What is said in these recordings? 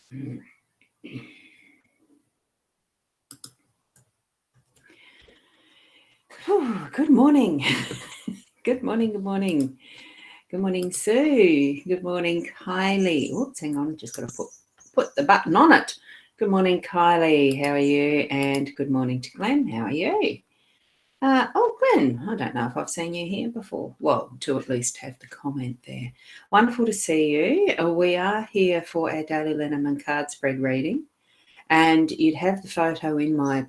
Oh, good morning. Good morning, good morning. Good morning, Sue. Good morning, Kylie. Oops, hang on, just got to put the button on it. Good morning, Kylie. How are you? And good morning to Glenn. How are you? Glenn, I don't know if I've seen you here before. Well, to at least have the comment there. Wonderful to see you. We are here for our Daily Lenormand card spread reading, and you'd have the photo in my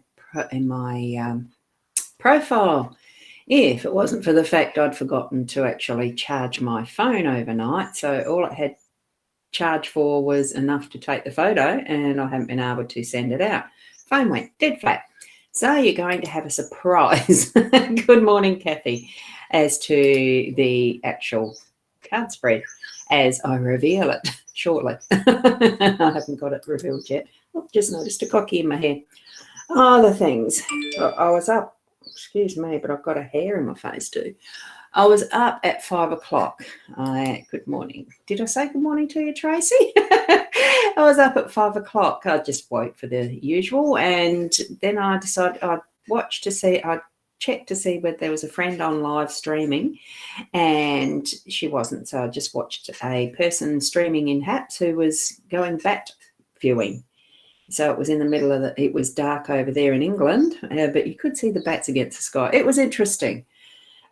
profile if it wasn't for the fact I'd forgotten to actually charge my phone overnight. So all it had charge for was enough to take the photo, and I haven't been able to send it out. Phone went dead flat. So you're going to have a surprise. Good morning, Kathy, as to the actual card spread as I reveal it shortly. I haven't got it revealed yet. I've just noticed a cocky in my hair. The things. I was up. Excuse me, but I've got a hair in my face too. I was up at 5 o'clock. Good morning. Did I say good morning to you, Tracy? I was up at 5 o'clock. I just woke for the usual, and then I decided I'd check to see whether there was a friend on live streaming, and she wasn't. So I just watched a person streaming in Haps who was going bat viewing. So it was in the middle of it was dark over there in England, but you could see the bats against the sky. It was interesting.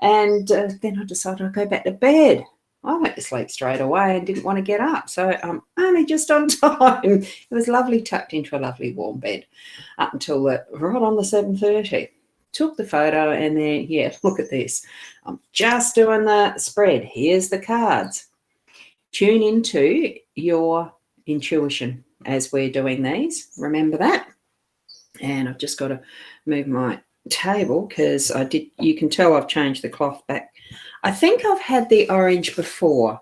And then I decided I'd go back to bed. I went to sleep straight away and didn't want to get up. So I'm only just on time. It was lovely, tucked into a lovely warm bed up until right on the 7:30. Took the photo, and then, look at this. I'm just doing the spread. Here's the cards. Tune into your intuition as we're doing these. Remember that. And I've just got to move my table because you can tell I've changed the cloth back. I think I've had the orange before,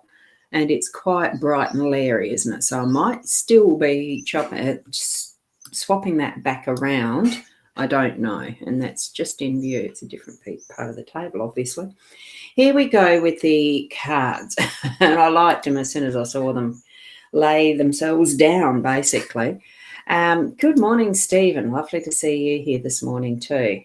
and it's quite bright and leery, isn't it? So I might still be swapping that back around. I don't know, and that's just in view. It's a different part of the table, obviously. Here we go with the cards. And I liked them as soon as I saw them lay themselves down, basically. Good morning, Stephen. Lovely to see you here this morning too.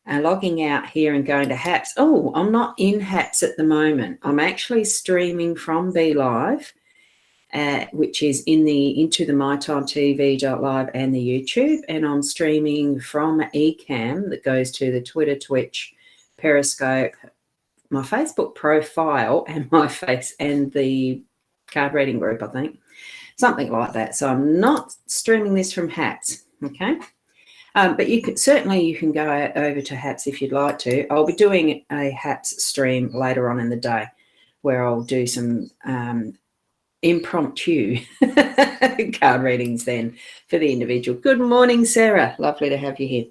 Logging out here and going to Haps. Oh, I'm not in Haps at the moment. I'm actually streaming from Be Live, which is into the mytimetv.live and the YouTube, and I'm streaming from Ecamm that goes to the Twitter, Twitch, Periscope, my Facebook profile, and my face, and the card reading group, I think. Something like that. So I'm not streaming this from Haps, okay? But you can go over to Haps if you'd like to. I'll be doing a Haps stream later on in the day where I'll do some impromptu card readings then for the individual. Good morning, Sarah. Lovely to have you here.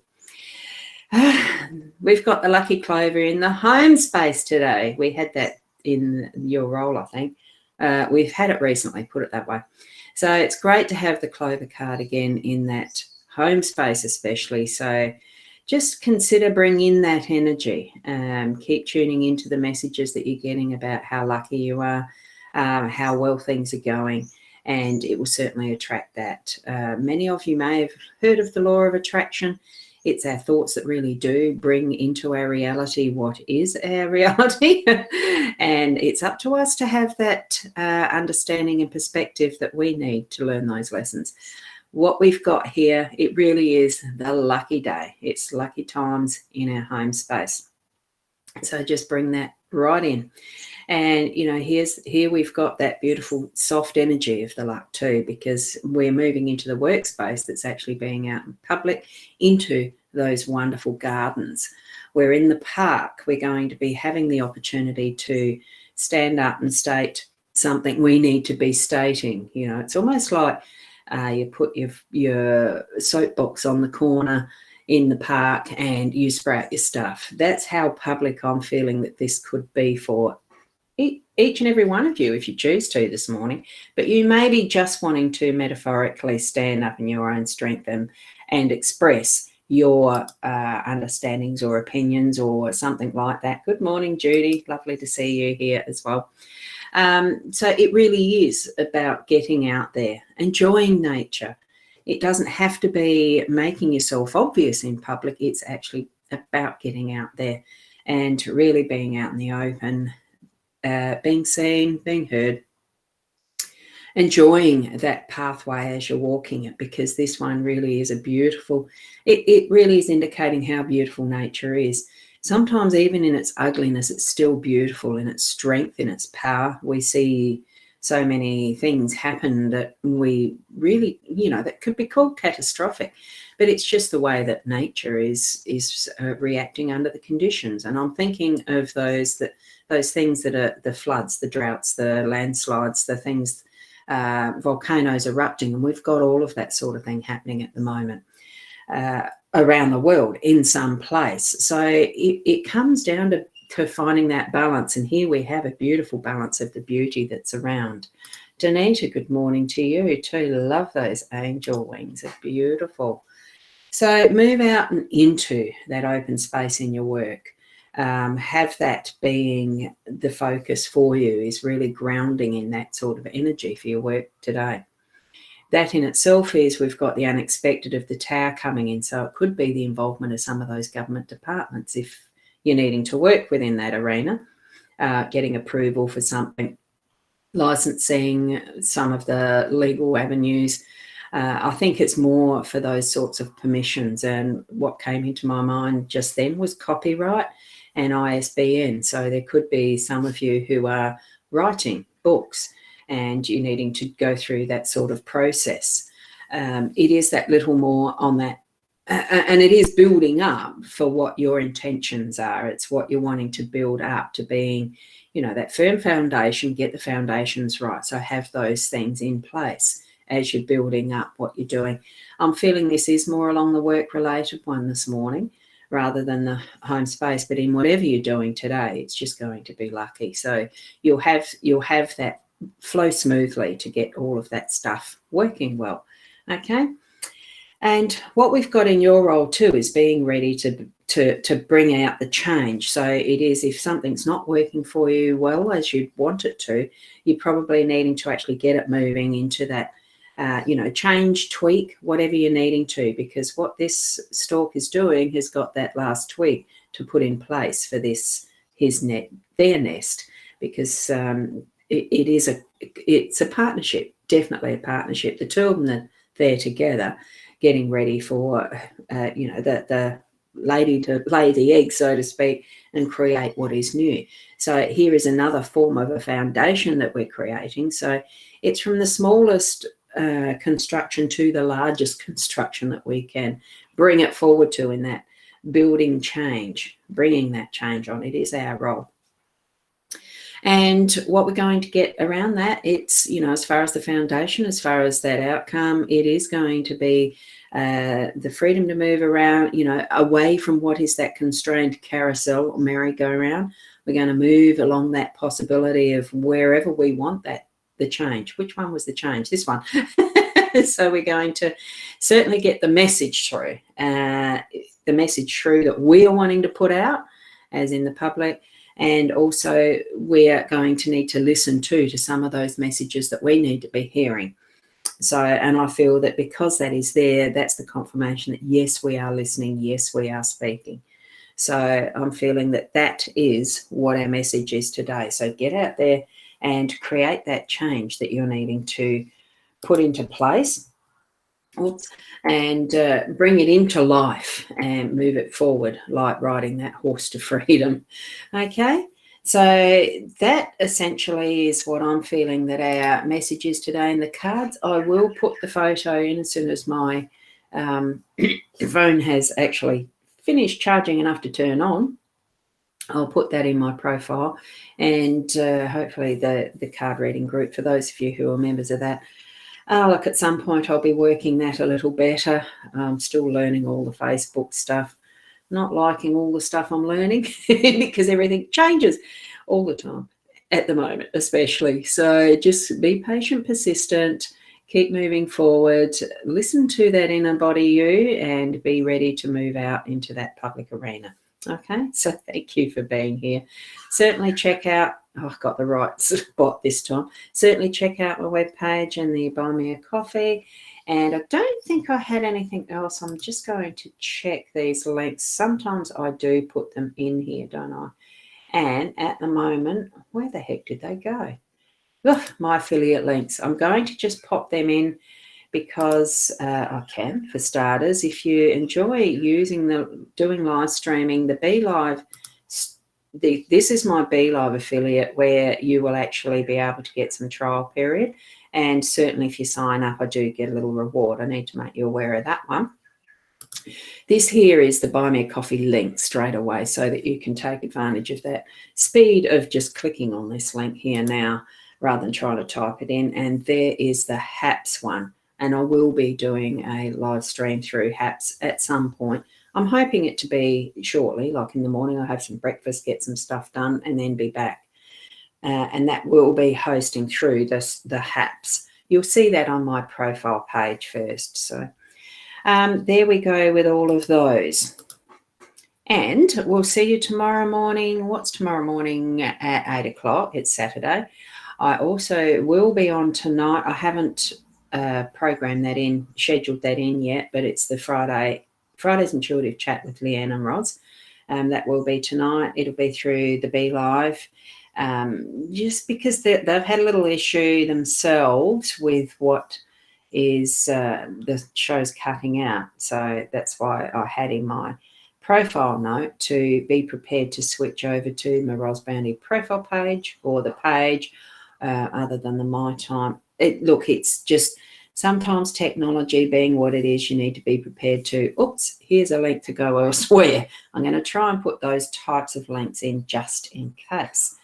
We've got the Lucky Clover in the home space today. We had that in your role, I think. We've had it recently, put it that way. So it's great to have the Clover card again in that home space especially. So just consider bringing in that energy. Keep tuning into the messages that you're getting about how lucky you are, how well things are going, and it will certainly attract that. Many of you may have heard of the law of attraction. It's our thoughts that really do bring into our reality what is our reality. And it's up to us to have that understanding and perspective that we need to learn those lessons. What we've got here, it really is the lucky day. It's lucky times in our home space. So just bring that right in. And, here we've got that beautiful soft energy of the luck too, because we're moving into the workspace that's actually being out in public, into those wonderful gardens. We're in the park. We're going to be having the opportunity to stand up and state something we need to be stating. It's almost like you put your soapbox on the corner in the park and you sprout your stuff. That's how public I'm feeling that this could be for each and every one of you if you choose to this morning. But you may be just wanting to metaphorically stand up in your own strength and express your understandings or opinions or something like that. Good morning, Judy. Lovely to see you here as well. So it really is about getting out there, enjoying nature. It doesn't have to be making yourself obvious in public. It's actually about getting out there and really being out in the open, being seen, being heard, enjoying that pathway as you're walking it, because this one really is it really is indicating how beautiful nature is. Sometimes even in its ugliness, it's still beautiful in its strength, in its power. We see so many things happen that we really, that could be called catastrophic, but it's just the way that nature is reacting under the conditions. And I'm thinking of those things that are the floods, the droughts, the landslides, the things, volcanoes erupting, and we've got all of that sort of thing happening at the moment around the world in some place. So it comes down to finding that balance, and here we have a beautiful balance of the beauty that's around. Danita, good morning to you too. Love those angel wings, they're beautiful. So move out and into that open space in your work. Have that being the focus for you, is really grounding in that sort of energy for your work today. That in itself is, we've got the unexpected of the Tower coming in, so it could be the involvement of some of those government departments if you're needing to work within that arena, getting approval for something, licensing, some of the legal avenues. I think it's more for those sorts of permissions, and what came into my mind just then was copyright and ISBN. So there could be some of you who are writing books and you're needing to go through that sort of process. It is that little more on that, and it is building up for what your intentions are. It's what you're wanting to build up to being, that firm foundation. Get the foundations right. So have those things in place as you're building up what you're doing. I'm feeling this is more along the work-related one this morning rather than the home space, but in whatever you're doing today, it's just going to be lucky. So you'll have that flow smoothly to get all of that stuff working well. Okay. And what we've got in your role too is being ready to bring out the change. So it is, if something's not working for you well as you'd want it to, you're probably needing to actually get it moving into that, change, tweak, whatever you're needing to, because what this stalk is doing has got that last tweak to put in place for their nest, because it's a partnership, definitely a partnership. The two of them are there together, getting ready for, the lady to lay the egg, so to speak, and create what is new. So here is another form of a foundation that we're creating. So it's from the smallest construction to the largest construction that we can bring it forward to, in that building change, bringing that change on. It is our role. And what we're going to get around that, it's, as far as the foundation, as far as that outcome, it is going to be the freedom to move around, away from what is that constrained carousel or merry-go-round. We're going to move along that possibility of wherever we want the change. Which one was the change? This one. So we're going to certainly get the message through, that we are wanting to put out, as in the public. And also we are going to need to listen to some of those messages that we need to be hearing. So, and I feel that because that is there, that's the confirmation that yes, we are listening, yes, we are speaking. So I'm feeling that is what our message is today. So get out there and create that change that you're needing to put into place. And bring it into life and move it forward, like riding that horse to freedom. Okay, so that essentially is what I'm feeling that our message is today. And the cards, I will put the photo in as soon as my phone has actually finished charging enough to turn on. I'll put that in my profile, and hopefully the card reading group, for those of you who are members of that, look, at some point I'll be working that a little better. I'm still learning all the Facebook stuff, not liking all the stuff I'm learning because everything changes all the time at the moment, especially. So just be patient, persistent, keep moving forward, listen to that inner body you, and be ready to move out into that public arena. Okay, so thank you for being here. Certainly check out, I've got the right spot this time. Certainly check out my webpage and the Buy Me a Coffee. And I don't think I had anything else. I'm just going to check these links. Sometimes I do put them in here, don't I? And at the moment, where the heck did they go? Ugh, my affiliate links. I'm going to just pop them in because I can, for starters. If you enjoy doing live streaming, the Be Live, this is my Be Live affiliate where you will actually be able to get some trial period. And certainly if you sign up, I do get a little reward. I need to make you aware of that one. This here is the Buy Me a Coffee link straight away so that you can take advantage of that speed of just clicking on this link here now rather than trying to type it in. And there is the HAPS one. And I will be doing a live stream through HAPS at some point. I'm hoping it to be shortly, like in the morning. I'll have some breakfast, get some stuff done, and then be back. And that will be hosting through the HAPS. You'll see that on my profile page first. So there we go with all of those. And we'll see you tomorrow morning. What's tomorrow morning at 8 o'clock? It's Saturday. I also will be on tonight. I haven't scheduled that in yet, but it's the Friday's Intuitive Chat with Leanne and Roz. That will be tonight. It'll be through the Be Live. Just because they've had a little issue themselves with what is the show's cutting out. So that's why I had in my profile note to be prepared to switch over to my Boundy profile page or the page other than the My Time. It's just sometimes technology being what it is, you need to be prepared to, oops, here's a link to go elsewhere. I'm going to try and put those types of links in just in case,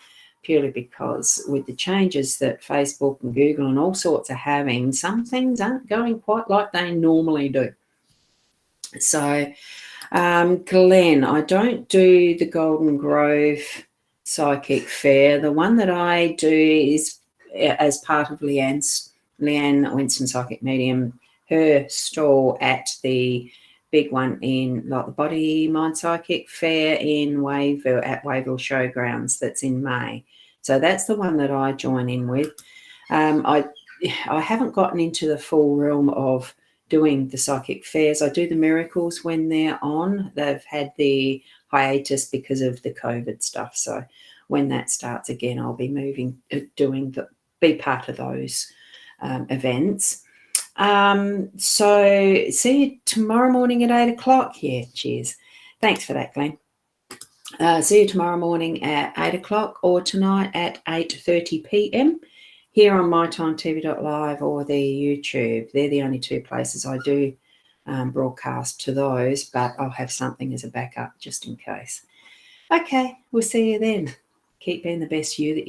purely because with the changes that Facebook and Google and all sorts are having, some things aren't going quite like they normally do. So, Glenn, I don't do the Golden Grove Psychic Fair. The one that I do is as part of Leanne Winston Psychic Medium, her stall at the big one in like the Body Mind Psychic Fair in Wayville at Wayville Showgrounds. That's in May. So that's the one that I join in with. I haven't gotten into the full realm of doing the psychic fairs. I do the miracles when they're on. They've had the hiatus because of the COVID stuff. So when that starts again, I'll be be part of those events. So see you tomorrow morning at 8 o'clock. Yeah, cheers. Thanks for that, Glenn. See you tomorrow morning at 8 o'clock or tonight at 8:30 p.m. here on mytimetv.live or the YouTube. They're the only two places I do broadcast to those, but I'll have something as a backup just in case. Okay, we'll see you then. Keep being the best you that